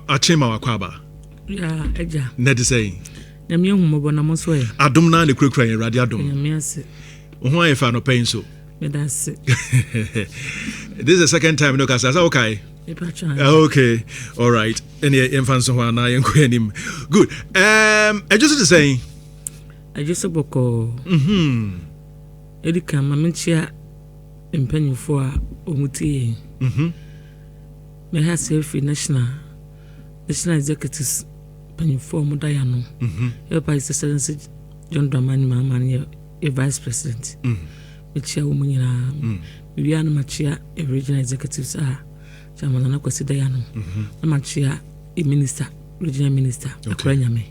achema wakwaba ya eja na de say na me hu mobona mo so e adom na ne kurakura yen radio adom na me ase ho aye fa no pain so me da se this is the second time no kasa okay okay all right any infants ho na yen ko anim good I just to say boko edika ma menchia empanyufo a omutie me ha self national executives panyufo mu da ya no e pa excellency John Dramani Mahama ne vice president mechia wo mu nyina wi ana machia regional executives a chairman na kwasi da ya no na machia minister regional minister akora nyame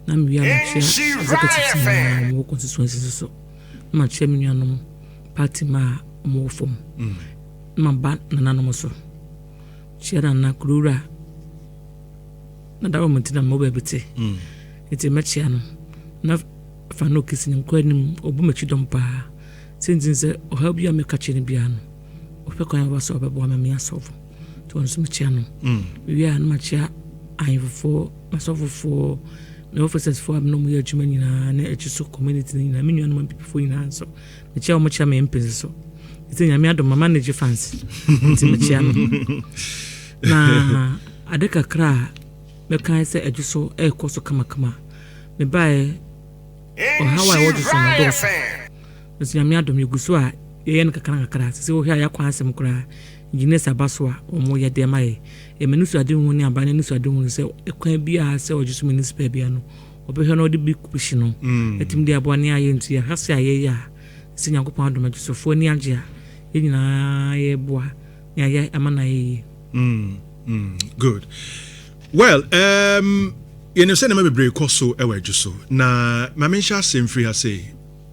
na mi ana machia executives na mo constituency so na machia mi nuanom party ma mo fom ma ba na nanom so chia na kurura na dawo mtina mo bebete eti machia no na fa no kisin kwanim obumachi dompa since o help you make catching biano o pe kan wa so bebo ma me asofu to on so machia no we are na machia ayfo masofo me officers for no mo yadwuma nyina na Ejisu community nyina me nua no ma people nyina so machia o machia me mpezi so eti nya me adom ma manage fans eti machia no na adeka kra me kan se Ejisu e koso kama me bae o hawa wodu so na do eti nya me adom yuguso a ye nkakra se wo hia ya kwa asem kra engineers abaso a o mo ye de mai e menusu ade hu ni abane nusu ade hu se ekwan bia se Ejisu municipal bia no obehwe no de bi kushi no etim de abone aye ntia hase aye ya se nyankopon adom Ejisu fo ni age a ye nyina ye boa ya ye amana ye good well you know say na me break course e wa Ejisu na ma mensha sem free ha say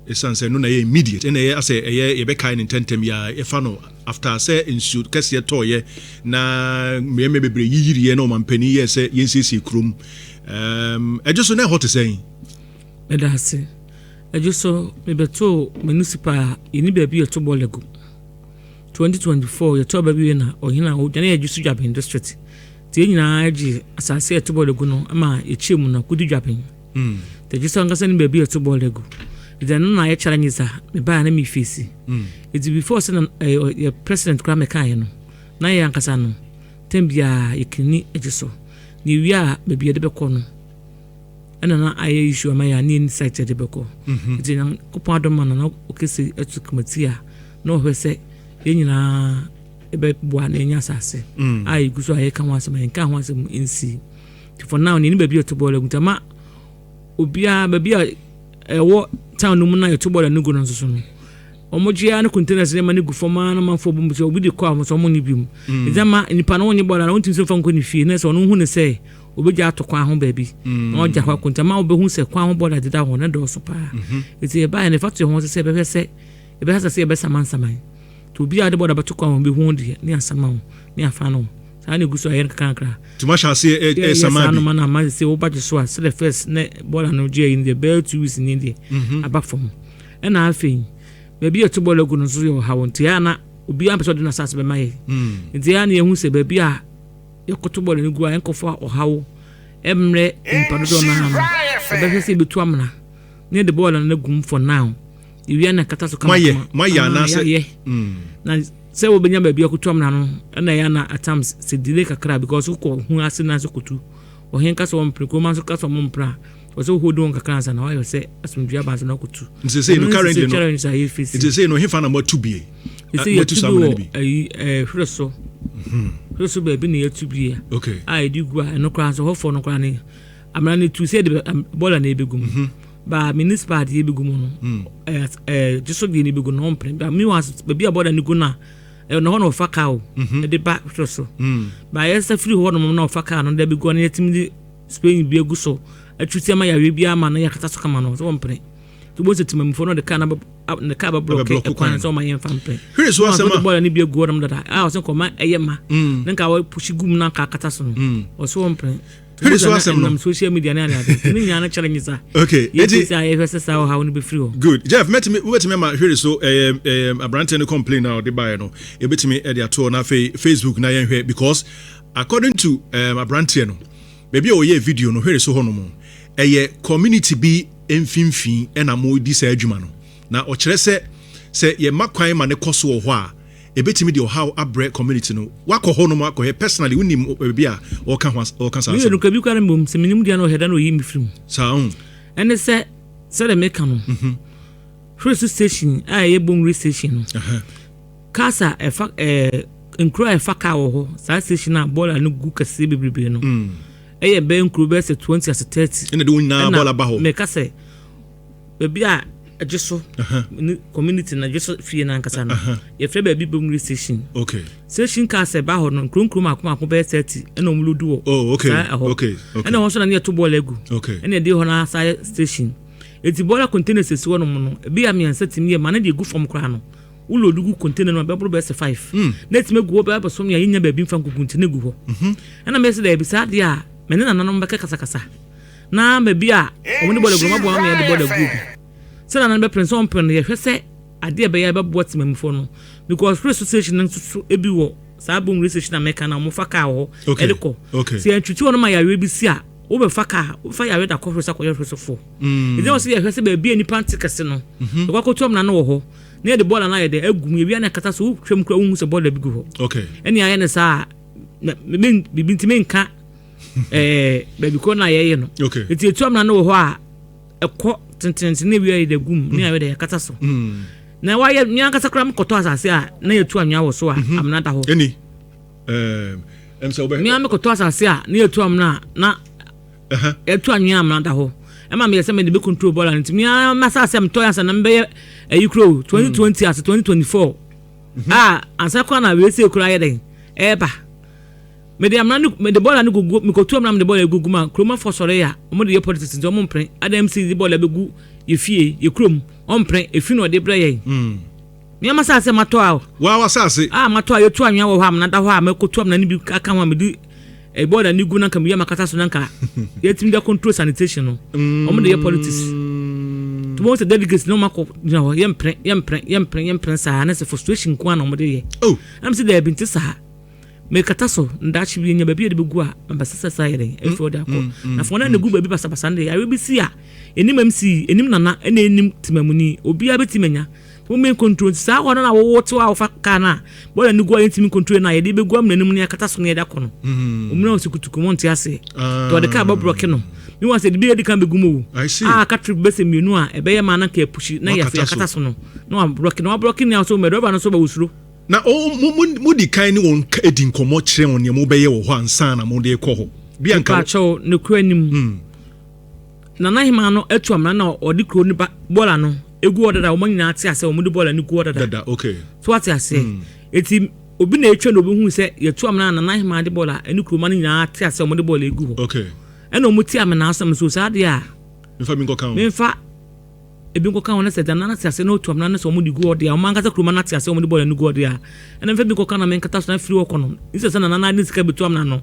esanse no na ye immediate na ye ase ye be kind intentem ya e fa no after say insuit kase to ye na me bebre yiyiri na o mampani ye say yensisi krum Ejisu na hot say edase Ejisu me beto municipal ini be bi to bolego 2024 ye to ba bi na ohina o jana Ejisu Dwapen district ti nyina agi asase to bolego no ama echemu na kudi Dwapen Ejisu angasa ni be bi to bolego then na ye challenges me ba na me face it before say your president kra me kan no na ye ankasa no tembia yekini Ejisu ni wi a be bi de be ko no ena na aye issue ma ya ni inside de be ko it na kopon adom na okese etu committee a no hwese ye nyina e be bua na nya asase aye guso aye kan wasem en kan wasem nsi for now ni be bi to ball agutama obia be bi ewo town no na to ball anugo no so no omojia na containers ne ma ne gufoma na manfo bombo so obi de kwa mo so mo ni bimu izama nipa no onye ball na wontin so fa nko ni fie na so no hu ne se obeja atokwa ho ba bi na oja kwa kontama obehu se kwa ho ball adida ho na do so pa iti e ba ne fatu ho se be se e be se be saman to bi ade ball abatokwa ho be hu de ni asama ho ni afa no sa ne guso ayen kankra to ma sha se e sama bi na ma se obaje so a se the first ne ball no je in the bell 2 weeks in India aba from e na afin baby to ball egu no so yo ha wonti ya na obi am person na sase be maye nti ya na ehu se baby a yakoto ball no gu a enkofo o hawo emre mpadodo na ha no be se betu amna ne the ball na gum for now iwi na kata so kama maye na se na se wo benya baby yakoto amna no na ya na attempts se delay kakra because ko hu ase na so kotu o hen ka so mpre ko man so ka so mpra so hold on kakra sa na why say asumdua ba so na kotu nti say no currently no nti say no he fa na mo to be what to be hreso hreso baby na to be okay I do go no kra so hofo no kra ni amra ni to say the ball na ebegum ba municipal de ebegum no just so be ni ebegum no mpre ba mi was baby a ball na go na no no fa ka o de ba hreso ba yes free ho no na fa ka no de ebegum na yetimi Spain bi egu so atwiti ama ya we bi ama na yakata so kama no so mpre to bo setima mfo no de ka na ne ka ba block e kwan so ma yen fa mpre here so asema ball ni bi egu no da ah so ko ma eyema nka wa pushi gum na ka kata so no o so mpre here so asema no social media na ade ni nya na challenge sa okay eti say e sa how no be free good Jeff met me ma here so abrante no complain now de buy no e betimi e de ato na Facebook na yen hwe because according to Abrantier no maybe oye video no here so hono mo community bi mfimfin na mo di sa adwuma no na o kire se ye makwan ma ne koso wo ho a ebetimi de how abre community no wakọ hono mo akọ personally unim bi a o kan sa you no ka bi kwara mbom se minim dia no heda no yi mi film sa ene se the meka no first station ye bom station no kasa nkro ka wo ho sa station na bola no gu kase bebrebe no eye be nkro be se 20 as 30 ene de wonna bola ba ho me kase bebi a Ejisu community na Ejisu fie na nkasa no ye fre ba bi bom station okay station kasa ba ho no nkro akoma be 30 ene omuludu wo okay ene ho so na ne to bola egu ene de ho na sa station eti bola container sesi wo no mo bi a miansa timi ye ma na de gu from kra no ulo dugu container no be bro be 5 na timi gu wo be so me yinya ba bi mfa nkukunti ne gu ho ena me se da bi sa de a me ne nananom be kasa na me bi a omo ne bola gu ma bo am ye de bola gu se na nan be prince on pen ye hwese ade be ya be bo timamfo no because first station nso ebi wo sa bom station America na mo fa ka ho ediko se antwiti wo no ma ya we bi si a wo be fa ka wo fa ya we da ko sa ko ye fo ide wo se ye hwese ba bi ani panti kase no ko ko tom na no wo ho na de bola na ye de agum ye bi na kata so hwem kra wo se bola bi gu ho eni aye ne sa me bibinti me nka ba bi ko na ye no eti tom na no wo ho a ekọ tenten ne wi aye de gum ne aye de kata so na wa ye nya kasa kra mkoto asase a na ye tu anwa wo so a amna da ho eni so be mi am koto asase a na ye tu amna na etu anwa amna da ho e ma me se me de be control ball and mi am asase am to yasa na mbe ayikro 2020 as 2024 ansa kwa na we se kura ye den eba me de amna me de ball na gugu me koto amna me de ball gugu ma kroma for sore ya mo de ye politics nzo mo mpren adam si de ball begu ye fie ye krom ompren efi no de bra ye mi am asase mato a wa asase mato a ye tu anwa wo ha amna da ho a me koto amna ni bi aka ho me di e border ni gu na kam ye makata so nanka ye tim da control sanitation no omo de ye politics to mo se delegates no mako you know ye mpren sa na se frustration kwa na omo de ye am se de binti sa me kata so ndachi bi nya ba bi de begu a ambasasa sa ye e fo da ko na fo na ne gu ba bi basa nde ya we bi si a enim MC enim nana ena enim timamuni obi a betimanya wo men control sa ho na wo to a fa kana bo na nugo yentimi control na ye de begu am nanim ne akata so ne da kono omuna osikutuku monti ase to de ka ba block no mi wan se de bi de kan begu mo ka trip be se mienu a ebe ye ma na ka pushi na ya fa akata so no no block ne so me do ba no so ba usuro na mo di kan ni won edin komo kire won ne mo be ye wo ho ansa na mo de ko ho bi anka cho ne kuranim na hima no etu amna na odi kro ni bola no egu odada o manyina ate ase o mudi bola ni gu odada okay so ate ase eti obi na etwe no obi hu se yetu amna na hima de bola eni kro mani nyina ate ase o mudi bola egu ho okay ena o muti amna asam so sa de a mfa mi nkoka mfa ebi nkoka wona se dana na ate ase na otu amna na so mudi gu odada o manga kro mani ate ase o mudi bola ni gu odada ena mfa bi nkoka na men kata so na free work no isa na na ni sika betu amna no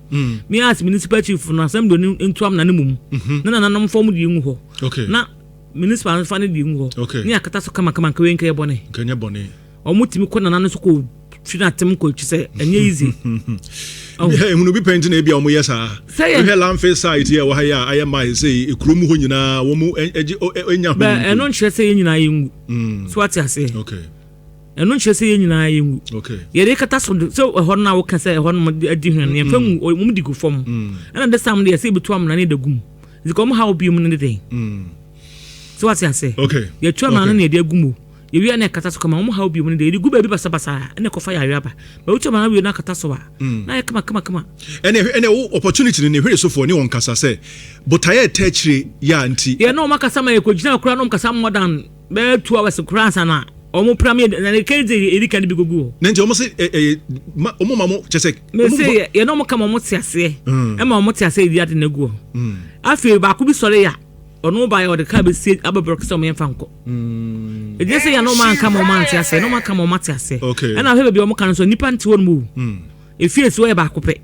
me as municipal chief no asem do ni entu amna ne mum na na nam form di ngu ho na municipal fa ne di ngu ho ni akata so kama nka we nka ye bone kanya bone o mutimi ko na na so ko fina tem ko chise enye easy ehunu bi penti na e bia o mo yesa we landfill site here wa ha ya aye mai say ekromu ho nyina wo mu enya ho ba eno nche say nyina yengu so ati ase okay eno nche say nyina yengu okay ye de kata so ho na wo kan say ho no adi hwan ne fa mu di gu fom ena de sam de say betu am na ne de gum zikom how bi mu ne de so ati ase okay ye tu am na ne de gumu ye wi na kata so kama mo how bi mu ne de gu ba bi basa ene ko fa ya aba ba utu ma na wi na kata so wa na ye kama ene opportunity ne hwere so for ni won kasa say but aye techre ya anti ye no makasa ma ye ko gina kura no kasa more than be 2 hours kura sana omo premier na ne kenze erika ne bi gugu na nti omo se omo mamo chese me se ye no mo kama mo tiase e ma mo tiase edi ade na guo afi ba ku bi sore ya ono ba ya o de ka be se ababro kso mo yemfa nko e je se ya no man kama mo tiase no man kama mo tiase e na hebe bi omo kan so nipa nti won mu e fie so e ba ku pe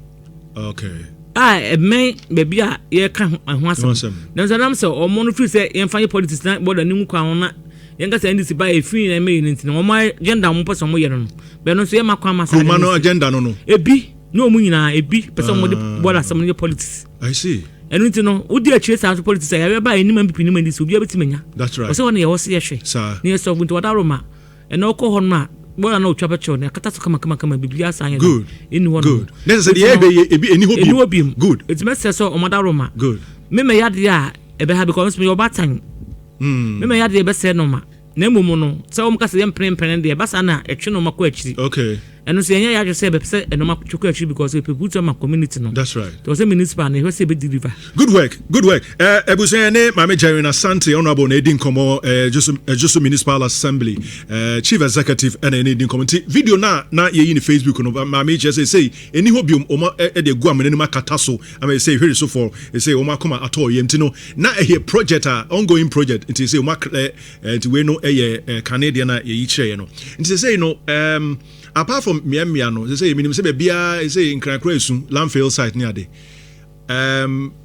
e men bebi a ye ka ho asem na so nam se omo no fi se yemfa ye politics na boda ni nkwa ho na yenga se ndisi ba efi na me yin nti na omo agenda mo person mo yere no be no so ye makwa masa kuma no agenda no ebi no mu nyina ebi person mo de ball asem no politics. I see. Enu nti no wo di akire sa politics ya ba eni man pipi ni man dis obi abetimanya. That's right. O se wona ye wo se ye hwe. Sir. Ni so bunti wada roma. Eno ko hon ma bola na otwa pecho na kata so kama biblia san good. Eni wono. Good. Let's say ebi eni hobi. Good. It's mess so o mada roma. Good. Me yade a ebe ha because me obatan. Me yade ebe se no ma. Na emumu no se o mka se yem prempren de eba sa na etwe no makọ akiri. Okay. And so yeah, you say and no actually because people put on my community no. That's right. There was a municipal and he was able to deliver. Good work. Ebusene Mame Jerryne Asante honorable Nadine Komo Ejisu Municipal Assembly Chief Executive and Nadine Komo video na ye in Facebook no Mame just say any hobium oma e de gu amene ma kata so am say here so for say oma come at all yem no na e project ongoing project it say oma nti we no Canadian na ye kire no nti say no apart from Miami, no, they say minimum say bia say in Krakrasu landfill site near there.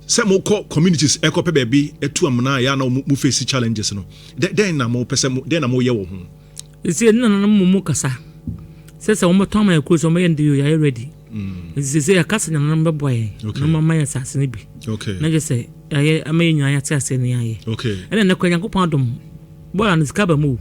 Some more communities echo baby etu amuna ya na mu face challenges no. Then na mo person then na mo ye wo ho. You see na mu kasa. Say say mo tom ya cruise mo yende you are ready. You say ya kasa na number boy. No mama ya sase ne bi. Okay. Na just say ya amaye nyanya ya sase ne aye. Okay. And na kwanyakopon adom. Boy an skaba mu.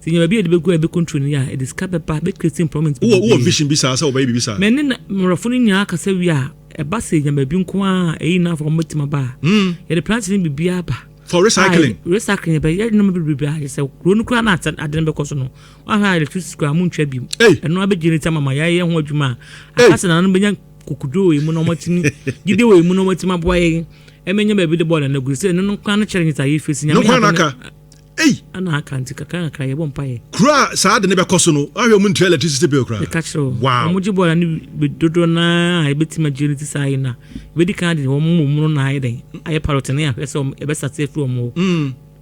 Sinya bi edebe go ebe control ya e discover ba be creating promise. Wo vision bi sa baby bi sa. Men na mrafo nya aka se wi a e ba se nya bi nko a e na for motima ba. E de plant ni bibia ba. For recycling. Recycling be ya no bibia ya se kro nu kra na aden be koso no. Wa ha electricity kra mu ntwa bi. E no abe generator mama ya ye ho adwuma. Aka na no benya kokudo we mu no motimi. Gide we mu no motima boye. E menya ba bi de ball na gu se no kra na chere nyita ye face nya. No kwa naka. Hey, ana akanti kaka kra ye bompaye. Kra sa de ne be koso no. Ahwe mu ntwa electricity bill kra. Wow. Omuji bola ni dodo na e betima generator sai na. We di kan de wo mu na aye den. Aye parrot na ya se e be sate fu omo.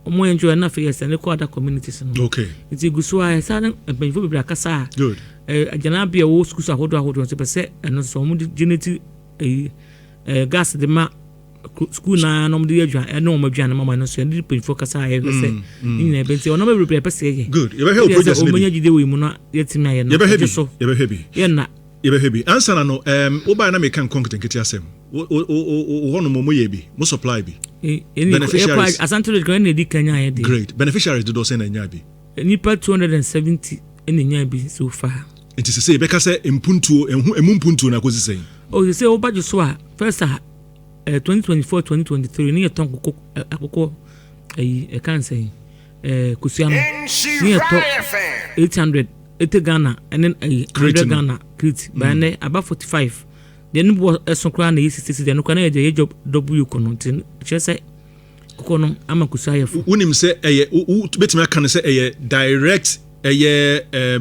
Omo enjoy na fe yes na ko other communities no. Okay. Iti guso aye sa na empanfo bibra kasa. Good. Ajana bia wo schools ahodo se pese eno so omo generator gas de ma school na no mde adwa eno mo adwa na mama no so ndi penfo kasa aye se ni na benti ono be prepare pese ye. Good. You be help project o manya gide we mu na yetimi aye na. You be heavy. Ye na. You be heavy. Answer na no wo ba na me kan concrete nketi asem. Wo no mo ye bi, mo supply bi. Beneficiaries. Asante the grand edi kanya aye de. Great. Beneficiaries do say na nya bi. Nipa 270 eni nya bi so far. It is say be ka say empuntuo emumpuntuo na kosi say. Oh, you say o ba so a first 2024-2023 ni yeton akoko can say kusiano ni yeton 800 Ghana and then 100 Ghana credit by ne about 45 then bo esonkra na 60 then ko na ye job w kono tin che say kono ama kusayefo unim say betima kan say direct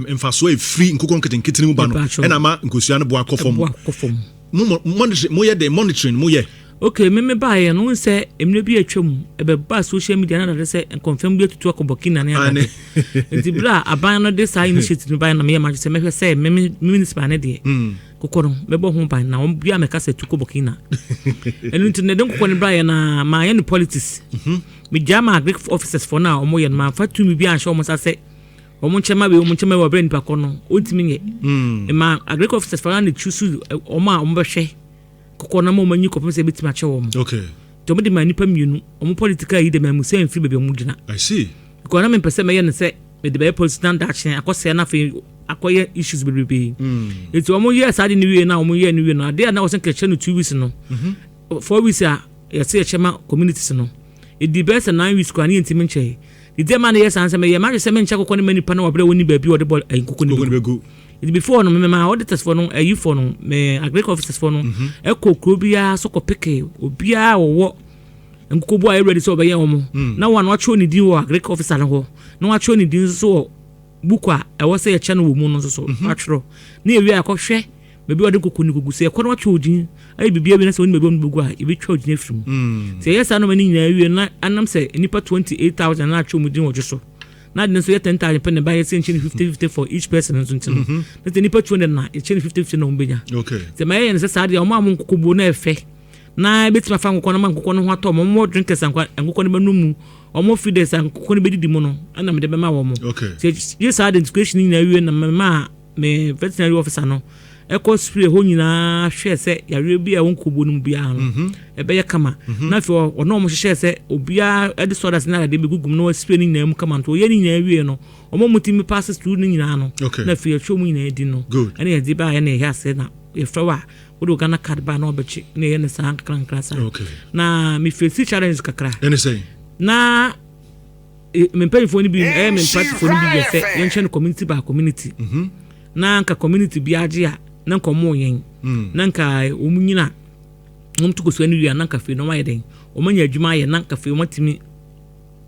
mfaso free nkokon nketen mu ba no na ma nkusiano bo akofom mo ye the monitoring mo ye. Okay, me buy no say emne bi atwam e be ba social media na say confirm bi atutu akobokina na ya. Nti bra aban no this initiative buy na me ma say me say municipal na de. Kokoro me bo ho ban na on bia me ka say tukobokina. Enu nti ne den kokoro bra na ma ye no politics. Me jama agric officers for now omo ye ma fa tu mi bi an show mo say omo nchema we brand pa kono ontimi nye. E ma agric officers for now ne choose omo a omo be hwe kokona mo manyi kopem se betima che wo mo. Okay. To me de manipa mienu omo political yi de ma se mfi bebe mu gina. I see. Kokona me pese me ye ne se me de be policy stand action akose na fe akoye issues bebe. Eti omo ye sa de ni wie na omo ye ni wie na de na wo se keche no 2 weeks no. 4 weeks a ye se chema communities no. E di best 9 weeks kwa ni ntimi nche. Di de man ye san se me ye ma se me nche kokona manipa na wabre woni ba bi wo de ball kokona begu. It before no me my auditors for no you for no me agric officers for no eko krobia so ko peke obia wo nkoko bo ayi ready so be ye omo na one wacho ni din wo agric officer no ho na wacho ni din so bukwa e wo se ye che no wo mu no so atro na ewi akohwe me bi ode nkoko ni gugu se ko na wacho din ayi bibia bi na se woni me bi bugu a e bi twa din afrim se yes no mani nyina ewi na anam se nipa 28000 na atwo mu din wo so na den so ye 10,000 pen buy say 50 for each person and something na the nipa 200 na e 50 na ombenya. Okay, se my yen se sade o ma mo nkoko na efe na betima fa nkoko na ma nkoko no ho ato mo drinkers ankwa nkoko no banumu o mo feeders nkoko no bedidi mo no ana me de be ma wo mo. Okay, se ye sade integration ni na wie na me veterinary officer no ɛkɔ spray ho nyinaa hwɛ sɛ yare bi a wonkobo no bia no ɛbɛyɛ kama na afei ɔno ɔmo hyehyɛ sɛ obia ɛde sodas na de begugum no spray ni nyinaa mu kama nto yɛ ni nyinaa wie no ɔmo mutimi passes through ni nyinaa no na afei atwa mu nyinaa di no ɛne yɛde ba yɛ na yɛ ase na yɛfrɛ wa wode Ghana card ba na ɔbɛkye na yɛ ne saa nkra saa na me face challenge kakra ɛne sɛ na me mpanyinfo ni bi me mpanyinfo ni bi yɛ sɛ yɛnhyɛ no community by community na nka community bi agye a na nka ɔmo yɛn na nka ɔmo nyina ɔmo to koso ani wia na nka fe no mayɛ den ɔmo nya adwuma yɛ na nka fe ɔmo timi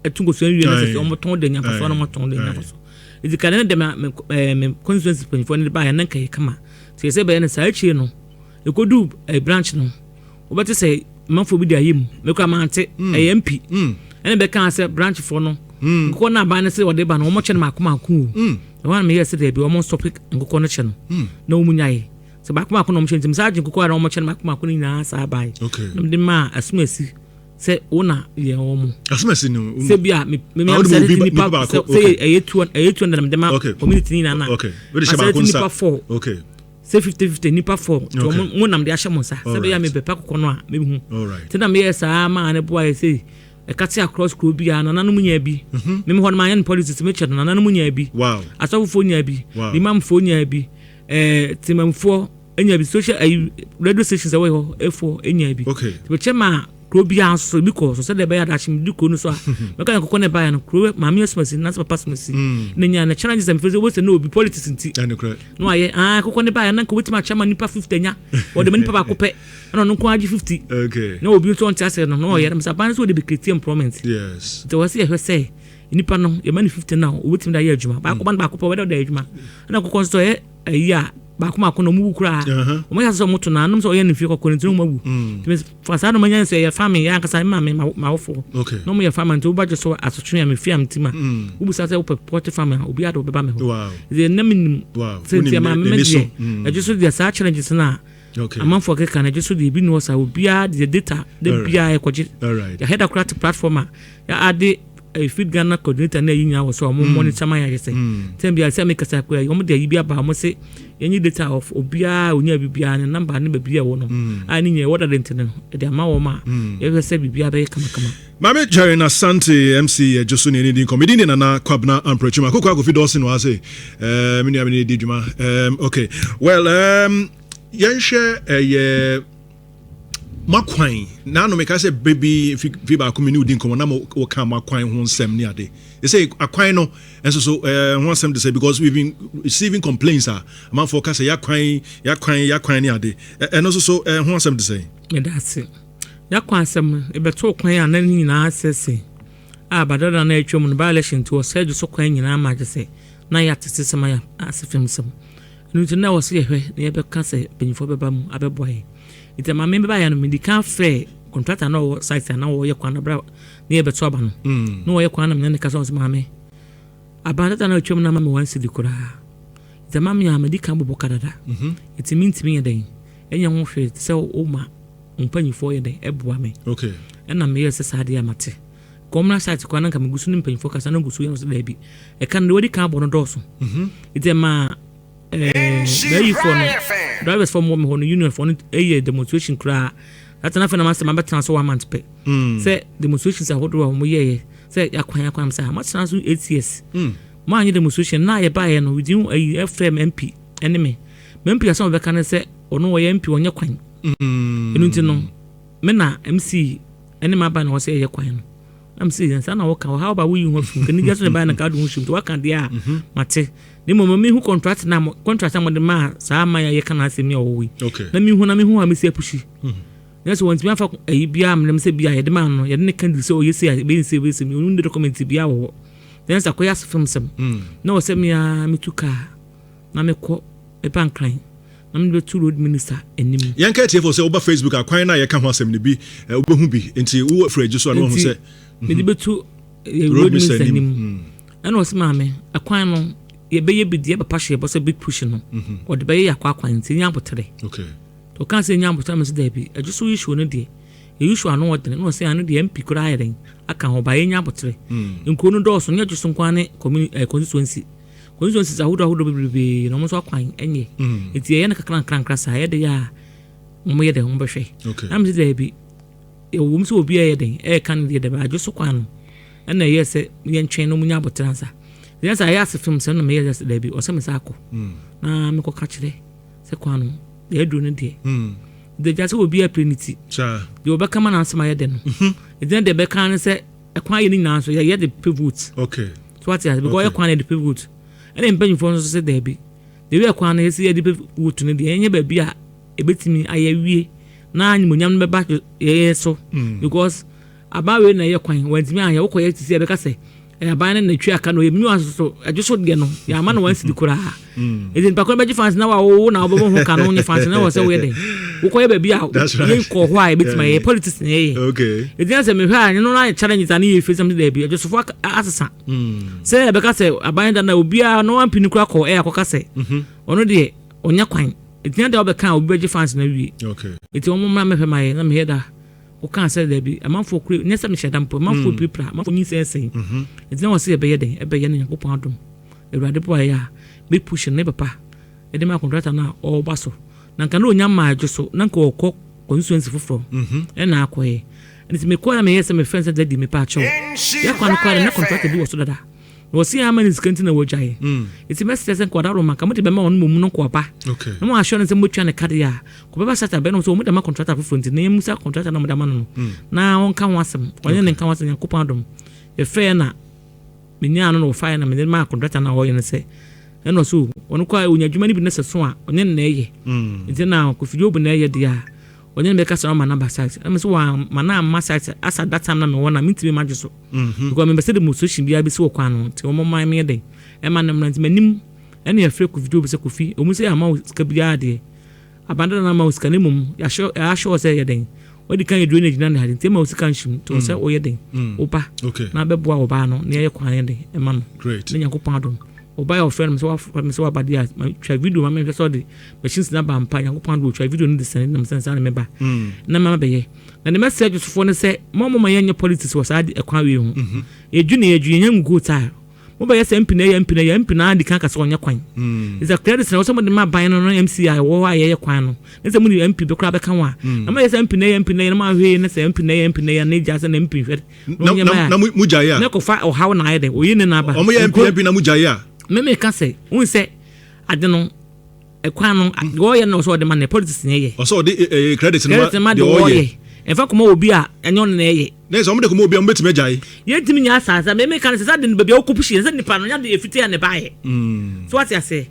etu koso ani wia na sɛ ɔmo tɔn de nya faso na ɔmo tɔn de nya faso edi ka ne de me constituency mpanyinfo ni ba yɛ na nka yɛ kama sɛ yɛ sɛ bɛyɛ ne saa akyire no ekodu branch no wobɛte sɛ manfo bi de ayem mekɔ amante MP ene be kan sɛ branch fo no nkɔ na ba ne sɛ wɔde ba no wɔn kyɛ no makomako o wɔn me yɛ sɛ de bi wɔn stop nkɔ no kyɛ no na wɔn nyae sɛ makomako no wɔn kyɛ ntim sɛ agye nkɔ na wɔn kyɛ no makomako no nyinaa saa bae na de ma asumasi sɛ ona yɛ wɔn asumasi no sɛ bia me sɛ nipa sɛ ɛyɛ na de ma community ni na na nipa 4 say 50-50 nipa 4 mo nam de ahye mo sa se be ya me bepa kokɔ no a me hu te na me yes a ma ne boa ye say e kate across crew bi a nananom nya bi me ho ma yan politics me che nananom nya bi asofo nya bi imam fo nya bi timamfo enya bi social radio stations away ho efo enya bi te che ma crew bi aso bi ko so se de be ya da chim di ko no so a me kan kokɔ ne ba ya no crew ma me asmasi na papa asmasi ne nya na challenges am feze wo se no bi politics nti no aye kokɔ ne ba ya na ko wetima chama nipa 50 nya o de nipa ba ko pe na no ko agi 50 na obi to onti ase no no ye msa ban so de be create employment to wasi ye hwese nipa no ye mani 50 na o wetima da ye adwuma ba ko ban ba ko pe we da adwuma na kokɔ so ye ayi ba kuma kono mu kura o ma yaso moto na anum so ye ne fie kokɔ ntinu mabu timi fasa no manya so ye family ya nkasa ma wofo no mo ye family nti oba so asotwe ya me fie amtima ubu sa se wo port family obi ado beba me ho ze na minim se ti ma me die Ejisu dia sa challenges na amanfo ke kana Ejisu di bi no sa obi a the data de bia e kwaje ya head across platform ya ade a feed Ghana coordinator na yinya wo so mo monitor man ya say tem bia say make kasa ko ya mo de yi bia ba mo say yenyi data of obia onya bibia ne number ne bibia wo no ani nye what the internet de ama wo ma ya say bibia be kama Mame Jerryne Asante MC Ejisu ne ni comedy ni na kwabna amprachuma kokwa ko fi dosin wa say me ni amene di djuma okay well yenhwe makwan na no meka say baby fi ba komini udi nkomo na mo ka makwan ho nsem ni ade they say akwan no enso so ho nsem they say because we've been receiving complaints man for ka say yakwan ni ade and also so ho nsem they say that's it yakwan nsem e beto kwan ya na nyina asese badada na atwom no violation to say so kwan nyina ma je say na ya tese sema ya asefem sem nti na wo se yehwe na ye be ka say penyifo beba mu abeboye ite ma membe ba ya no medical fair contractor no site na wo ye kwan na bra na ye beto aba no no wo ye kwan na me ne ka so ma me abandata na atwom na ma me wan sidi kura ite ma me ya medical bobo kadada ite mintimi ye den enya ho hwe se o ma mpanyifo ye den eboa me na me ye se sade amate komna site kwan na ka me gusu ni mpanyifo kasa na gusu ye no se da bi e kan de wodi ka bo no doso ite ma very for drivers for more on union for a demonstration cry that's enough na master member transfer 1 month pay say demonstrations are what we ye say yakwan say much transfer 8 years man demonstration na ye buy no within a FM MP enemy MP aso be kan say ono wo MP onye kwan enu nti no me na MC enemy ba na wo say ye kwan no MC yansa na wo ka how about we ho fun kan just buy na ka do ho shim to waka dia mate ni mo me hu contract na mo de ma sa ma ya kana asemi owi na me hu ha me se apushi yes won't me afa ayi bia am se bia ye de ma no ye de ne kan se o yesi be se me unu de document bia wo then sa ko yas film sem na o se me a me tuka na me ko e pan kran na me to road minister enim yan ka tie for se oba Facebook akwan na ye ka ho asem ne bi obehu bi enti wo fra Ejisu anu ho se me di betu road minister enim ana o se ma me akwan no ye be ye bidie be pashe bo se big push no o de be ye akwan nti nya botere to kan se nya botere me se da bi Ejisu issue no de issue anu o de no se anu de MP kura ayren aka ho ba ye nya botere nko no do so nya Ejisu nkwane constituency constituencies ahodo bebrebe no mo so akwan enye enti ye na kakran sa ye de ya mo ye de mo behwe am se de bi e wo mo so obi ye de kan de ba adwo so kwan no na ye se ye ntwen no munya abotransa ye sa ya se film se no me ye se de bi o se me sa akọ na me ko ka kire se kwan no ye duru no de de just obi a prenity de obekama na asema ye de no e de be kan se ekwan ye ni na so ye de pivot okay so what is because ekwan de pivot and then for so say there be the way ekwan na se ye de pivot no de enye ba bi a ebetimi ayawie na anyimonyam no be ba ye so because abawe na ye kwan wantimi anya wo koye tisi be ka se aban na twa aka no yemi aso adwoso de no ya ma na wansi di kura ezin pa ko be fans na wa wo na obo ho ka no nye fans na wo se we de wo koye ba bi a ye ko ho a ebetima ye politics na ye okay ezin se me hwa anya no na challenge ta na ye face something there bi adwoso fo asesa se be ka se aban da na obi a no wan pini kura ko e akoka se ono de onya kwan ezin da obe kan obi be fans na wie okay eti omo ma me hwe ma ye na me heda o kan say there be amanfo kure nyesa me hyedam po amanfo pipra amanfo nyi sensen enti na wo se ebe ye ne yakopon adom ewrade po ya be push ne papa e de ma contractor na o baso na nka na onya ma adwoso na nka okọ constituency foforo e na akoye enti me ko na me yesa me friends that di me pa cho ya kwa no kwa na contractor bi wo so dada wo si ama ni skanti na wo jaye enti me stress nko da ro maka mo de be ma won mum no ko ba okay no mo assurance mo twa ne card ya ko be ba sata be no so mo de ma contractor foforo enti na yemu sa contractor na mo da ma no na won kan wasem onye ne kan wasem yakopon adom e fe na menya no no fa na me de ma contractor na wo ye ne se eno so won kwa onya dwuma ni bi na se so a onye ne ye enti na ko fidi obu na ye dia onye be ka so ma number site am so wa mana ma site asa that time na me wona mitimi magye so because me be say the musician bia bi so kwa no ti o mo man me de e ma nam nanti manim ene ya fre ko video be se ko fi o mu se ama ska bia de abanda na ma ska ne mum ya show say ye den wadi kan ye drainage na na de ti ma o ska nshim to say o ye den o ba na be boa o ba no ne ye kwa ye de e ma no great ne yakopon adom oba your friend so abadi a twa video ma me so de machines na ba mpa yakopon do twa video no de send na sense na me ba na ma be ye na the message for ne say mo ma ye politics was adi ekwan we hu eju nyam go ta mo be ye say mp na di kan ka so onye kwan is a credit na so mo de ma ban no MCI wo wa ye kwan no ne say mo ni mp be kura be kan wa na ma ye say mp na ma hwe ne say mp na ne ja say na mp hwe na mujaya ne ko fa o how na ye de o yi ne na ba o mo ye mp na mujaya me ka say un say ade no ekwan no wo ye no so de man ne politics ne ye o so de credit ma de wo ye en fa kuma obi a enyo ne ye na so mo de kuma obi a mbetime jai ye timi nya asasa me ka say de be o kopushi say nipa no nya de efiti ne ba ye so what you say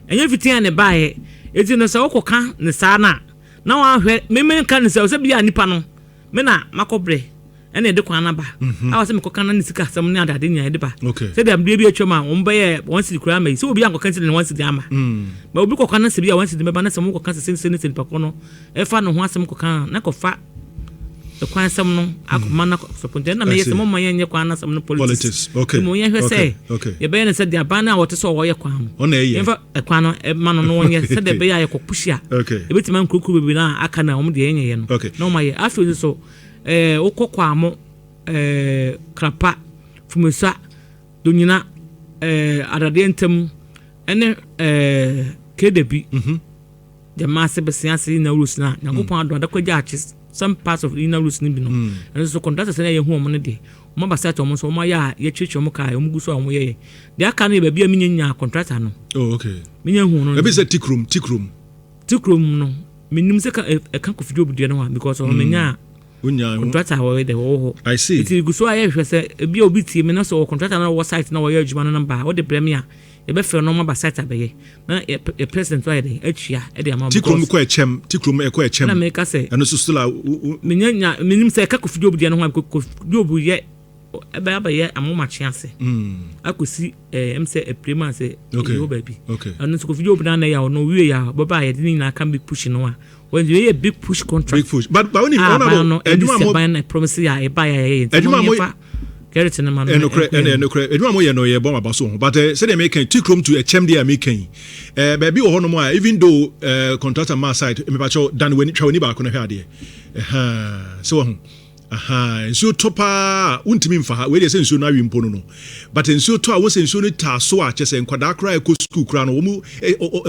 enyo efiti ne ba ye eti no say okoka ne sa na wa hwe me ka ne say bia nipa no me na makobre ene de kwana ba awa se me koka na nisika sam ne adade nya de ba se de amde bi atwama on be ye won si kura mai se obi an koka ne won si de ama ba obi koka na se bia won si de me ba na se mo koka se se ne pa kono e fa no ho asem koka na kofa e kwan sam no akoma na so ponte na me ye se mo man ye kwan na sam no politics okay mo ye hwe se ye be ne se de abana wote so wo ye kwan on e ye fa e kwan no e ma no no ye se de be ya ye kopushia e betima nkrokuru bebi na aka na om de ye ye no no ma ye afi so okokwa mo krapa fumesa donyina adade ntem ene kedebi the massive besianse na rules na yakopon ado adakwaja achi some parts of inner rules ni bi no and so contract say na ye hu omo ne de omo ba site omo so omo ya ye twetwe omo kai omo guso omo ye de aka na ba bia minya contractor no okay minya hu no e be say tikrum no minim se ka e kan ko video bu de no because omo menya contractor wo de wo I see it guso aye hwe se bia obi tie me na so contractor na wo site na wo ye adwuma no number wo de premier e be fe no ma ba site abeye na e president wa de atwia e de amount tikrum ko echem na me ka se eno so still minya minim se ka ko video bu de no ko video bu ye e be abaye amoma chiase akosi mse e premier se yo baby eno so ko video bu na ya no wie ya baba ye de ni na kan big push no a when you a big push contract but when you honorable eduma mo buy promise ya e buy ya eduma mo get in man eduma mo ye no ye bomb abaso but say they make tikrom to a chem dey making baby wo hono mo even though contractor ma side me pa cho dan when twa ni ba ko na hwa de so aha nsuo topa wontimi mfa ha we dey say nsuo na wi mpo no but nsuo to a wo say nsuo no ta so a chese nkwadaa kra e ko school kra no wo mu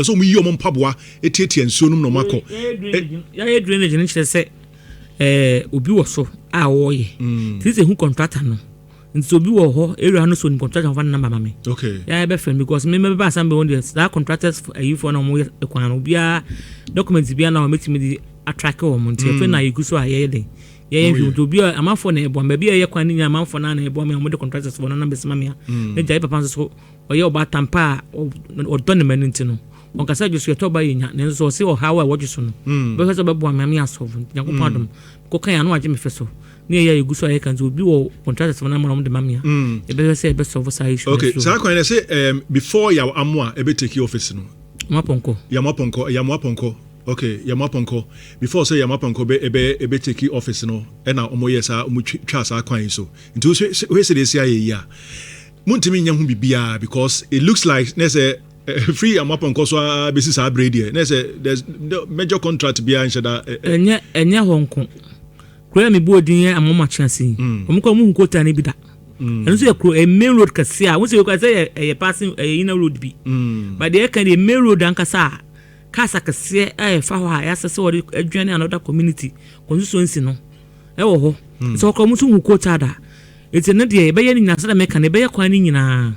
so mu yi o mo mpaboa etietie nsuo no no makọ ya drainage ni chese obi wo so a wo ye ti se hu contractor no nti obi wo ho area no so ni contractor fa number mama okay ya be friend because me ba Asante on the that contractors for no mo ekwan obi a documents bia na o metimi di attract o mo nti e fe na Ejisu a ye dey ye to bi amafo na ebo mba bi ye kwan ni amafo na ebo me mo de contractors for no number sima me e jai papa so o ye oba tampa o don me nti no on kasa Ejisu to ba yenya ne so se o hawa wo Ejisu no be so be bo me asolve yakopon adom ko kan ya no age me fe so ne ye Ejisu a ye kan so bi wo contractors for no mo de mamia e be say e be solve say issue okay so kwan na say before ya amwa e be take office no Yamaponko okay Yamaponko before say Yamaponko be take office no e na omo yesa omo twa sa kwan so nti we say this year ya muntimi nya hu bibia because it looks like na say free Yamaponko so be sisa brady na say there's the major contract bia nshada enye honko kura mi bu odin amoma chance omo ko mu nkota ne bida and so a main road kasia we say you say a passing a inner road bi but there can the main road ankasa kasa kasia fa ho ya sese wori adwane another community constituency no e wo ho so ko musu nkota da eti ne de be ye nyina sada meka ne be ye kwan ni nyina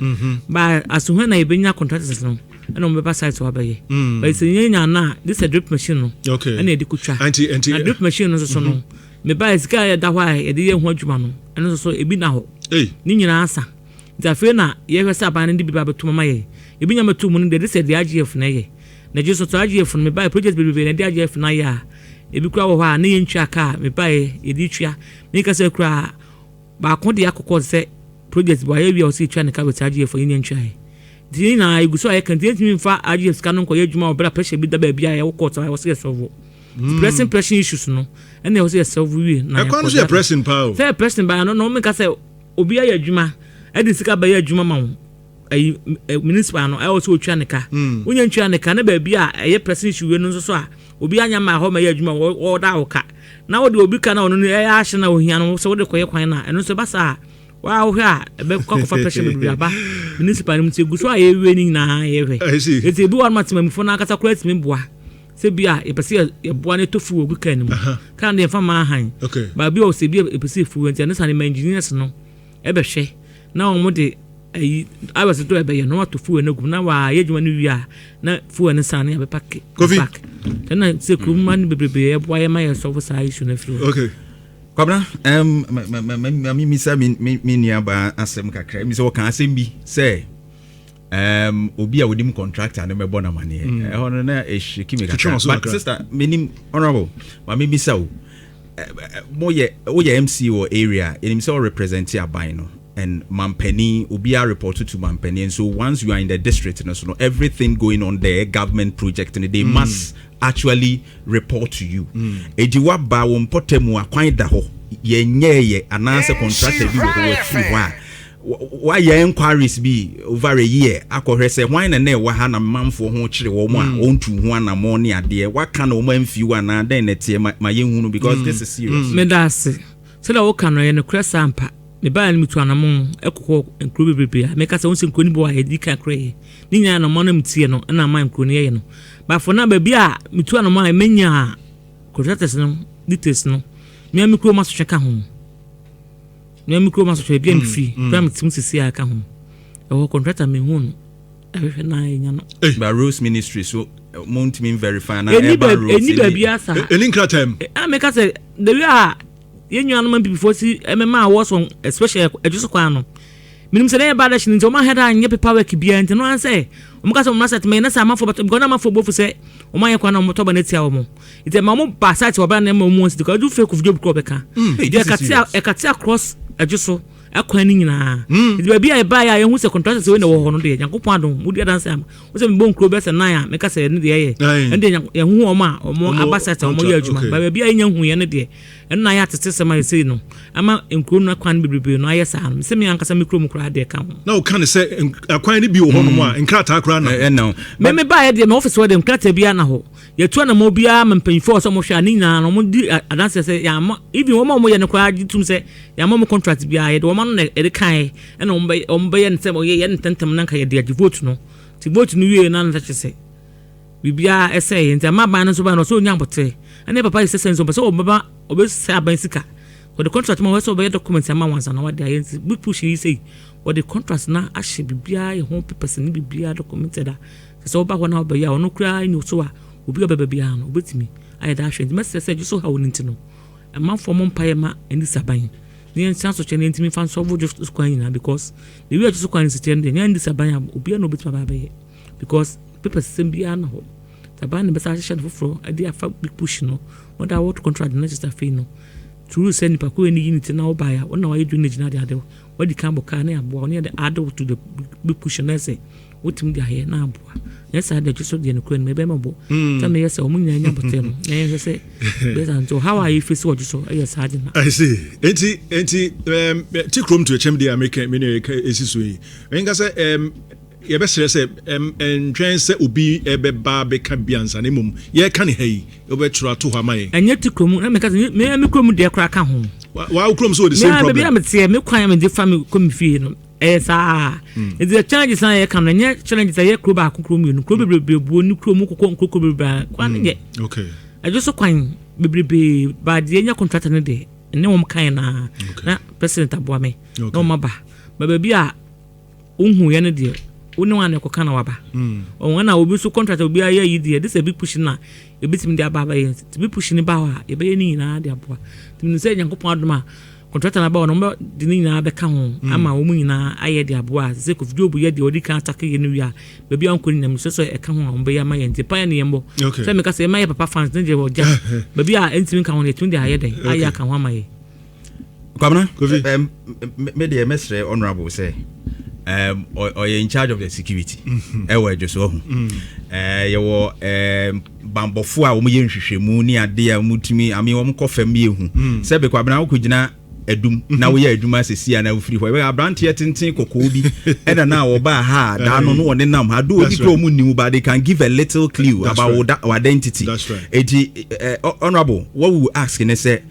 ba asuhwe na be nya contractors no and on be site so abaye but eti nyanya na this a drip machine no okay and e de kutwa anti drip machine no so no me ba sika ya da hwa e de ye ho adwuma no eno so ebi na ho ni nyina asa ntafe na ye hwesa aban ne bi ba beto mama ye ebi nya meto mu ne de se de AGF na ye na Ejisu to AGF no me ba project bi na de AGF na ya ebi kura wo ha na ye ntwa ka me ba ye di twa me ka se kura ba ko de akokọ se project bo ye wi o se twa ne ka wet AGF ye ntwa ye di na Ejisu a ye kan de timi fa AGF ka no ko ye djuma obra pressure bi da ba bia ye wo court a wo se solve pressing issues no and there was a solve we na e kwano se pressing power fair pressing ba no me ka se obi ya adwuma e di sika ba ya adwuma ma wo municipal no e wo so twa ne ka wonya ntwa ne ka na ba bia e pressing issue we no so a obi anya ma ho ma ya adwuma wo da wo ka na wo de obi ka na wo no e ya ahye na wo hia no so wo de koye kwan na eno so ba sa wa wo ha e be ko fa pressure be aba municipal ni mti guso a ye we ni na ye hwe eti bi wan matima mi fo na akata kura timi boa se bia e pese e boa ne tofu ogu kan mu kan de fa ma han ba bia o se bia e pese fu enti ne sane ma engineers no e be hwe na o mo de I was to be no to fu enogu na wa ye djuma ni wia na fu ene sane be pack back then se kuman bebrebe e boa ye ma ye so for issue na fru okay Kwabna me misa me niaba asem kakra mi se wo kan asem bi se obi a wodim contractor na mebo na mane e hono na e shiki me kakra but sister menim honorable ma me misa wo MC or area in himself represent aban no and Mampeni obi a report to Mampeni and so once you are in the district no so everything going on there government project and they must actually report to you ejiwa ba wo mpotemu akwan da ho ye nyeye ananse contractor bi wo free why your inquiries be over a year akohwe se hwan na na wa ha na manfo ho kire wo mo a ontu ho na mo ne ade what can o man fiu ana den na tie ma ye hunu because this is serious me dase so da wo kan no ye no kresa ampa me ba ni mitu anamo ekoko enkro bebebe me ka se won se nkoni bo a edi kan kre ni nya na mo na mtie no na ma nkoni ye no ba for na ba bia mitu anamo a menya contractors no details no me amikro ma so tweka ho me amikro ma so tweka bia mfree pram tim sisi aka ho e wo contractor me hu no e hwe na nya no ba Rose Ministry so mount me verify na e ba Rose eni ba bia sa elinka time me ka se the way a yenyu anoma before si MMA was on especially Ejisu kwa no minim se na ba da shin nti o ma head anye paperwork bia nti no an say o mo ka se o na set me na sa amafo but go na amafo bofu se o ma ye kwa na mo to ba na tia o mo ite ma mo ba site o ba na mo mo nti ko do fake of job crop ka e katia cross Ejisu akwan ni nyina it be bia e ba ya hu se contract se we na wo ho no de Nyankopon adom mu dia dance am wo se me bon kro be se nan a me ka se ne de ye ende ye hu o ma o mo abasata o mo ye adwuma ba bia nya hu ye ne de na ya tete se ma se no ama nkro no akwan bebrebe no aye sa no se me ankasa me kro mu kra de ka ho na o kan se akwan ni bi wo ho no mo a nkrata kra na no me ba ye de no office wo de nkrata bia na ho ye tu na mo bia mpanfo so mo hwa ni nyina no mo di dance se ya ma even wo ma mo ye ne kra tum se ya ma mo contract bia ye de wo ma no e de kan e na o mbe ye ntem o ye ntentem na ka ye de vote no ti vote no wie na na che se bibia ese ntem ma ba na so ba no so nya bote ane papa ise sense so baba obe say aban sika for the contract ma we so be document ma wansa na wa de ayensi big push yi say what the contract na ahye bibia ye ho papers ni bibia documented da so oba ho na oba ya ono kura ni so a obi oba bibia no obetimi aye da ahwe me say so ha woni ntino e man for mo mpaye ma eni saban ni en chance che ntimi fan so vo just kwan na because the way just kwan sit ende ni eni saban obi na obetimi ba be because papers sembia na ho saban be sa share foforo ade afa big push no whether what contract na just afi no true send pa ko any unit na oba ya wona why do na de ade what the cambo ka na abo na de add to the big push na say wotim de aye na abo yes I de just de no kro me be mabo tell me yes o munya nya botem na yes say better so how are you face what so yes hard na I see enti ti krom to chem de America me ne Ejisu yi enga say ye be sere say entwen say obi ebe ba be ka biansa na mum ye ka ne hayi obe tura to ha mai enye ti krom na me ka me krom de kra ka ho wa krom so the same problem me be am me kwan me de family kom fie no sa it the challenges na ye kan enye challenges ye kro ba krom you no kro bebrebe bu ni krom kokko bebrebe kwan ye okay I just kwan bebrebe ba de enye contract ne de ne wom kan na president aboame no maba ba bi a unhu ye ne de woni wan ko kana waba o wana obi so contract obi aye yi de this a big push na e bitim de ababa ye to be push ni ba wa e be ni na de aboa tim se Nyankopon adoma contract na ba o no de ni na be ka ho ama o mu nyina aye de aboa se ko video bu ye de odi kan atake ye no wi a ba bi anko ni na so e ka ho a o be ya ma ye nti pa ye ne yembo se me ka se ma ye papa fans ne je wo ja ba bi a entimi ka ho ne tun de aye de aye ka ho ama ye kwamna me de mesre honorable say or you're in charge of the security. Just you bambofo a wo ye nhwehwemu ni ade a mutumi ami wo mkofam ye hu se be kwabena wo kugina edum na wo ye aduma sesi na wo firi ho e abrantie tenten kokko bi e na wo ba ha da no no ne nam ha do obi kro mu nimu ba they can give a little clue about our identity. Honorable, what we will ask in say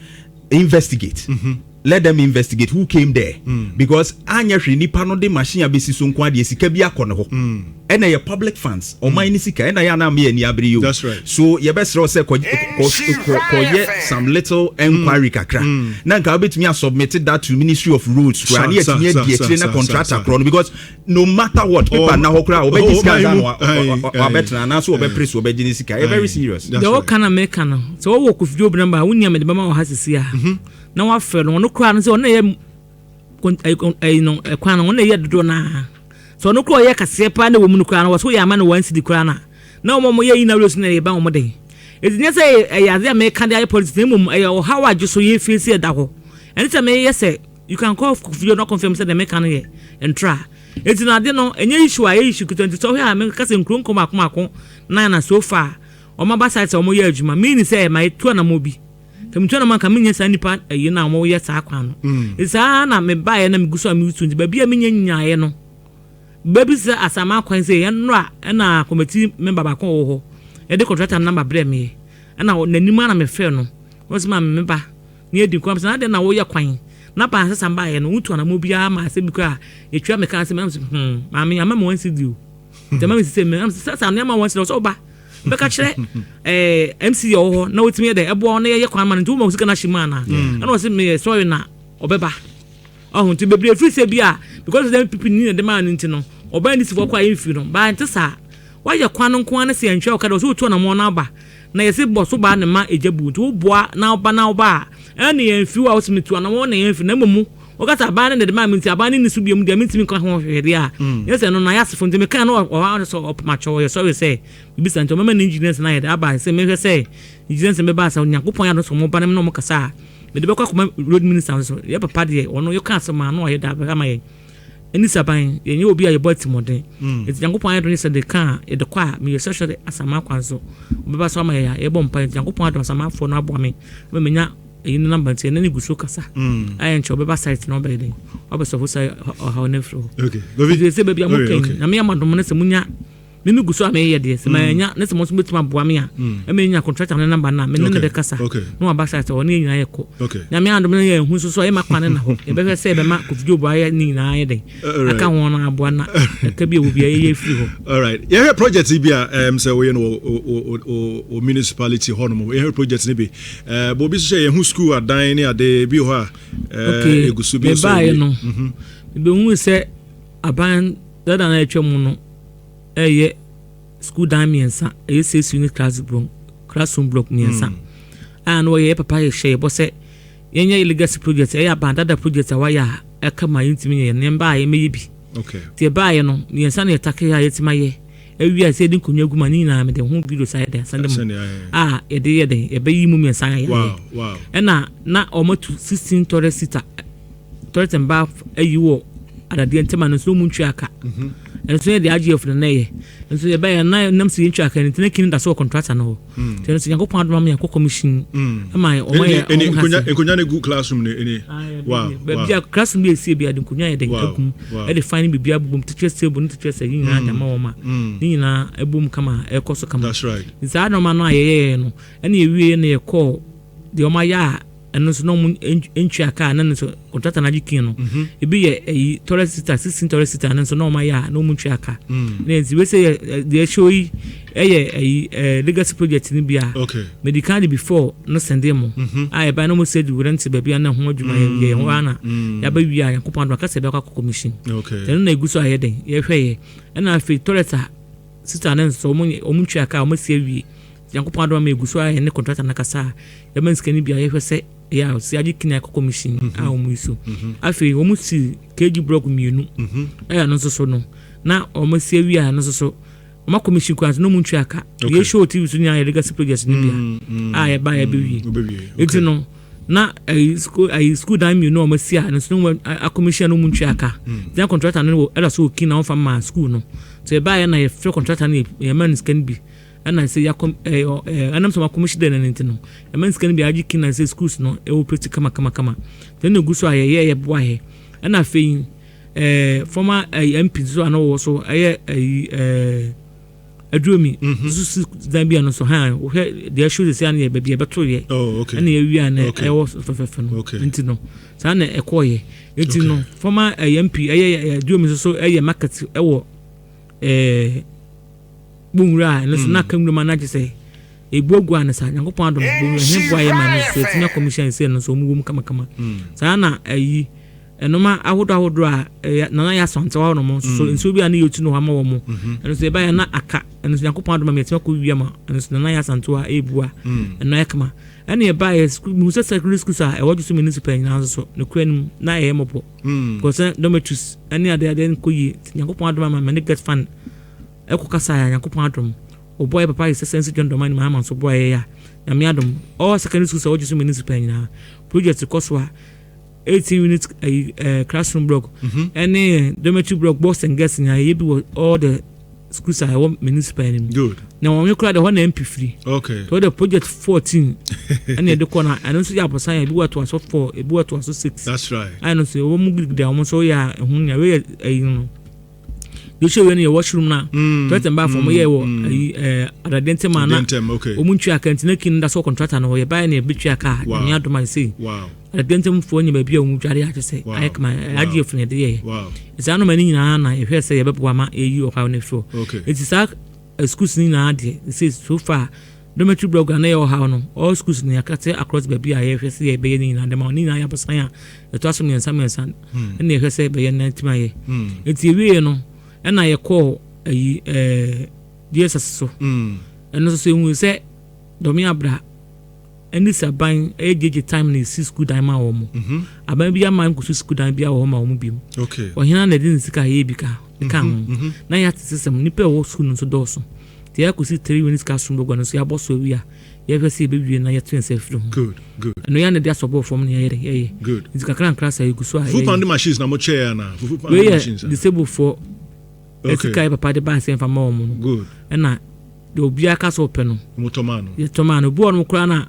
investigate. Let them investigate who came there because anya hwe nipa no de machine abesi so nko ade sika bi akọ ho ena ye public funds o man ni sika ena ya na me ani abre yo so ye be sere say ko ye some little inquiry kakra na nka obetumi submitted that to Ministry of Roads where ani etinye die trainer contractor kro because no matter what people na ho kra obeji sika na wa betra na so obepress obeji ni sika very serious the all kana make kana so wo ko video number wunya me de bama wo hasisi a na wa fe no kra no se ona ye no kwan no ona ye dodo na so no kra ye kase pa na wo mu kra no so ye ama no wansi di kra na mo ye ina rose na ye ba mo de edinya se ya ze me kan dey police na mum e how aju so ye face e da ho anytime me ye say you can call video no confirm say the me kan ye entra etina de no enye issue a issue 20 so here me kase nkron kom akoma na so far o ma ba site o mo ye adwuma me ni say my tu na mo bi temtwana man ka menye sa nipa ayi na mo ye sa kwa no isa na me ba ye na me guso am yutu ndi ba bia menye nyaye no ba bi sa asama kwan se ye nra na committee member ba ko ho e de contractor number bre me na nanima na me fe no wose ma me ba ni edi kwam sa na de na wo ye kwan na pa sa samba ye no utu na mo bia ma se bi kwa etwa me kan se ma me ama mo wansi di o de ma me se me sa na ma wansi so ba beka chere MC yo na wetimi de ebo na ye kwan man ntu mo sika na shima na na o se me sorry na obeba ohun ti bebre free se bia because them people need the man nti no oba ni sifo kwa infi no ba nti sa wa ye kwan nko na se antwa o ka do so tu na mo na ba na ye se bo so ba ne ma ejabu tu boa na oba ene ye mfi wa osimi tu na mo na ye mfi na mumu o ka ta ba ne de ma minti aba ne su biom de minti mi kwa ho hwede a yes no na ya sifo nti me kan no o so op ma cho ye sorry say bi san to mama engineers na ye aba se me hwe say engineers me ba sa Nyankopon ya no so mo ba ne no mo kasa me de bekwa kuma road minister so ye papa de ono yo ka asema no ye da ba ma ye eni saban ye nye obi a ye bot modern eti Nyankopɔn adon se de ka ye de kwa me ye social asama kwan so beba so ma ye bɔ mpa Nyankopɔn adon asama afo no abo me nya eyi no number tie na ni guso kasa ayen cho beba site no be den obesofo say how na fro okay go vi se be bia mo ken na me amadom ne se munya me guso a me ye de se ma nya ne se mo so betima aboa me a e me nya contract na number na me ne be kasa no aba site o ne nyina ye ko na me adom ne ye hu so so e makwane na ho e be se be ma ko video boa ye ni nyina ye de aka ho na aboa na ka bi e wo bia ye free ho all right yeah project bia say we no o municipality hono yeah project ne bi bo bi so ye hu school adan ne ade bi ho a egusu bi so be no be hu se aban dada na etwem no eye school dan miensa eye 6 unit classroom block miensa and we ye papa ye share bo se yenye legacy project eye abandada project awaya eka ma yintimi ye ne mba ye meyi bi okay tie ba ye no miensa na yetake ya yetima ye ewia se din konwa guma ni na me de ho video side de sande mo ye de ye be yi mu miensa ya wow na omotu 16 toilet and bath ayi wo adade ntema no so mu ntwa aka enso de age of the nay enso ye be na nam si ntwa aka ntina kin da so contractor no so enso Nyankopɔn adoma me akɔ commission ama o moye enkonya ne good classroom ne ene wow be bia classroom be sie bia de nkonya ye de akum e de fine bibia bubum teacher table no teacher say nyina da ma wo ma nyina ebum kama e kɔ so kama that's right nsa no ma no ayeye no ene ye wie ne ye kɔ de o ma ya eno so no ntwa aka na so contractor na jikin no ebi ye toilet sitter 16 toilet sitter na so no ma ya no mu ntwa aka na ezi we say the show yi legacy project ni bia medical before no send them I ba no mo said we rent baby na ho adwuma ye ho ana ya ba wi a Nyankopɔn do aka se be kwa commission then na eguso aye den ye hwe ye na afi toilet sitter na so mo ntwa aka mo se wi Nyankopɔn do ma eguso aye ne contractor na kasa ya man skani bia ye hwe se ya si aji kina ko commission a o mu iso afi o mu si keji block mienu no so no na o mu si wi a no so o ma commission kwa no mu ntwa aka ye show tv so nya legacy project ni bia ya ba ya be wi eti no na school dan mienu o ma si a no so a commission no mu ntwa aka then contractor no era so kina on fa ma school no so e ba ya na ye free contractor na ye man scan bi ana say ya anam so ma commission den nintino e man scan bi aji kina say schools no e wo pretty kama then no guso aye ye boa he ana fein former MP so ana wo so aye adromi so dan bia no so ha they should say ana be beto ye ana ye wi ana e wo fefefe no nintino sa na e koye nintino former MP aye adromi so aye market e wo bunra no so na kamru manager say ebuogu anasa Nyankopɔn adom bunra he boa ye man so tinya commission say no so mu kama sa na ayi enoma ahodo a nana ya Asante wa no so nso bi ana yotu no ha ma wo mo eno so e ba ya na aka eno so Nyankopɔn adom me tinya ko wi ma eno so nana ya Asante wa ebua eno ya kama ene e ba ya school mu secondary school sa e wodu so municipal nyina so ne kwanum na ye mopo because dormitories ene ade ko yi Nyankopɔn adom ma ne get fund eko kasa ya Nyankopɔn adom o boy papa is sense John Domani Mahama so boy ya na me adom all secondary schools so just municipal nyina project koswa 18 units classroom block any dormitory block boss and guests nya ye bi all the schools are municipal good now when you cry the one MP free so the project 14 and the corner I don't see ya person ya bi what was 4 e bi what was 6 that's right I know say wo mu gidi da wo so ya hu nya we you know you show when your washroom na toilet and bath for me wo adadente mana o mu ntwa aka ntina kin da so contractor no ye buy na e bitwa aka nya do man say wow adadente mfo nya ba bia o mu dware ya say I come adi ofne de ye wow isa no mani nyina na e hwe say ye bebo ama eyi o ha ne fro it is a schools ni na ade say so far dormitory block na ye o ha no all schools ni akate across ba bia ye hwe say ye be ye ni na de ma ni na ya bosan ya e to aso mensa na e hwe say be ye na ntima ye enti ewie no ena ye call Jesus so eno so hu se domi abra eni saban ejeje time na si school dan ma wo mo aban bia man ko school dan bia wo ma wo mo bim o hina na din sika ye bika ka na ya system ni pe wo school no so do so ti ya ko si 3 units classroom go no so ya boss wi a ye be see be na ye to enself from good no ya na dia support from na ye good it's kakran krasa you go so full pound machines na mo chair na full pound machines disabled for etika papa de ba sen fa ma mo good na de obi aka so pe no motomano ye tomano bu on kra na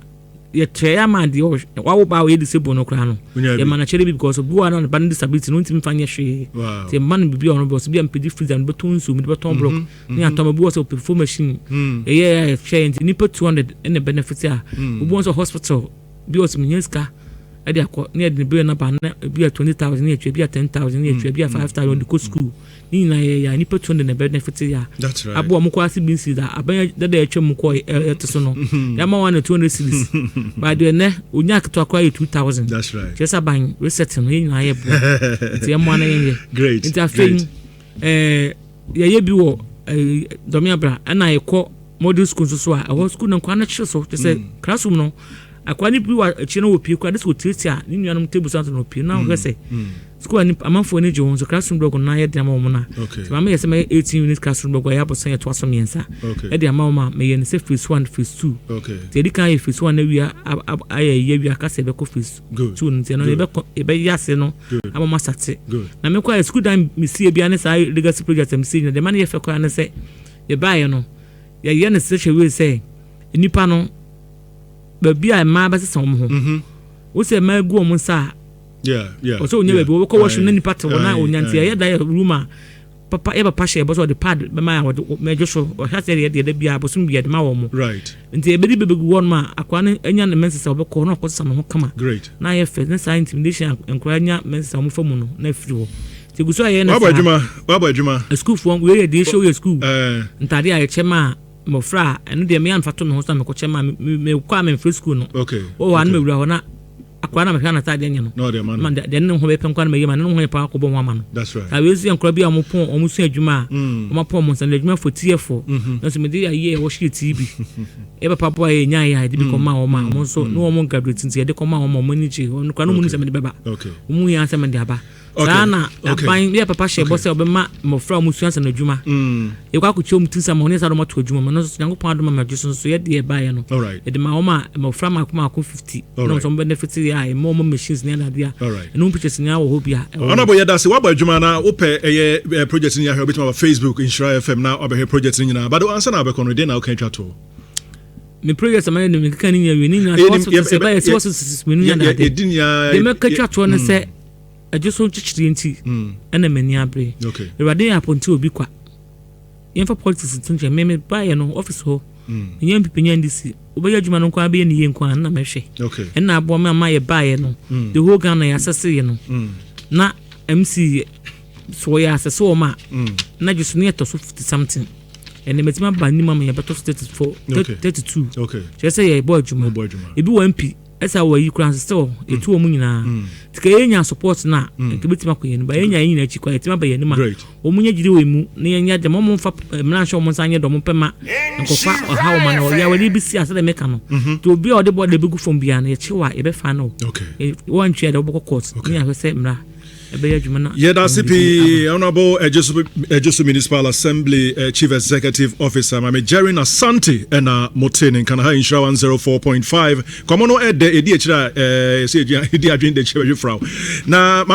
ye chair man de wa wo ba we disabled no kra no ye man na chere bi because bu na ban disability no ntimi fa nye hwe te man bi on bo so bi am pedi freezer no beton so mi beton block ni atom bu so perform machine ye change ni pe 200 in the benefit ya bu on so hospital bi o so mi nyeska ade akọ ni ade bi na ba na bi 20,000 ni etwe bi 10,000 ni etwe bi 5,000 the school ni na ya ni pe 200 na benefit ya that's right abo amko asi bin si da aban da etwe mko to so no ya ma 200 cedis ba de ne onya akto akwa 2,000 that's right just aban reset no ni na ye bo ti ya mo na ye great interfering ye bi wo domia bra na ye ko model school so a wo school na kwa na chire so just classroom no akwani bi wa chino wo pie kwa this wo tiatia ni nuanum table santo no pie na wo say school ani amanfo ni jo so classroom block na ye dem mo na so mama ye say 18 unit classroom block ya bo san ye to aso miensa e de amama me ye ne say phase 1 phase 2 okay te di kan ye phase 1 na wi aye ye wi aka se be ko phase 2 no te no e be yase no amama sate na me kwa school dan mi sie bia ne say legacy project mi sie de man ye fe kwa ne say ye ba ye no ye ne se we say nipa no baby I ma ba se som ho wo se ma gu o sa yeah o so onye baby wo ko wo shun ni part wo na onyanti ya da room papa e papa share bo so the pad be ma wo me joso o ha se de bia bo sum bia de ma wo mo right nti e be begu won ma akwa ne anya ne mensa wo be ko no ko sam ho kama great na ye fe ne sa intimidation enkura anya mensa mo famu no na firi wo ti gu so ye na wa ba adwuma school for we ye dey show ye school ntade a ye chema mo fra eno de me an fato me ho sa me ko chema me kwa me free school no okay o wa na me wura ho na akwa na me hwa na tade anya no man de ne ho be pen kwa na me yema ne ho ye pa ko bo ho ma no that's right ka we si enkura bia mo pon o mo su adwuma o ma pon mo san adwuma for tiefo no so me de ye wo hye tv e papa bo ye nya ya de bi ko ma o ma mo so no mo graduate nti de ko ma o ma mo ni chi o kwa no mo ni se me de beba okay o mu ya se me de aba sana aban bia papa she bo se obema mo fra mo su ansa na adwuma e kwa ku chom tinsa mo ne sa do mo to adwuma no so nyango pon do ma adwuso so ye de ba ye no e de ma o ma mo fra ma ko 50 no so benefit ya e mo machines ne na dia no pictures nya wo hobia ona bo ye da se wa ba adwuma na wo pe eye project ni ya he obitima Facebook Nhyira FM na obehe project ni na but ansa na be kono de na o kan twa to me project ma ne me kan ni ya we ni na so se ba ye so me ni na de de me ka twa to ne se Ejisu chichiri nti ena mani abre ewade ya ponti obi kwa yemfa politics tunje meme baye no office ho nyem pipenya ndisi obeya djuma no kwa be ni yenkwa na mehwe ena abo ma ye baye no the whole Ghana ya sese ye no na MC so ya sese o ma na jisu ne to so 50 something ene metima ba ni mama ya beto 32 okay say ye boy djuma ebi 1p esa wa yi kran still etu omu nyina tika yenya support na nke betima ko yenu ba yenya yin na chi kwa yetima ba yenu ma omu nya jide we mu na yenya de mo mfa mlanhwe omu sanye do mo pema nkofa oha o ma na o ya wali bisi asa de meka no to obi o de bo de begu fom bia na ye chi wa e be fa no one twa de bo court ni a se mra yeah, that's CP Honorable Ejisu Municipal Assembly Chief Executive Officer Mame Jerryne Asante and Motene in Kanaha Nhyira 104.5. Come on, Ed, Edi Echira, say, Edi Adwin de Chewe Frau. Na Mame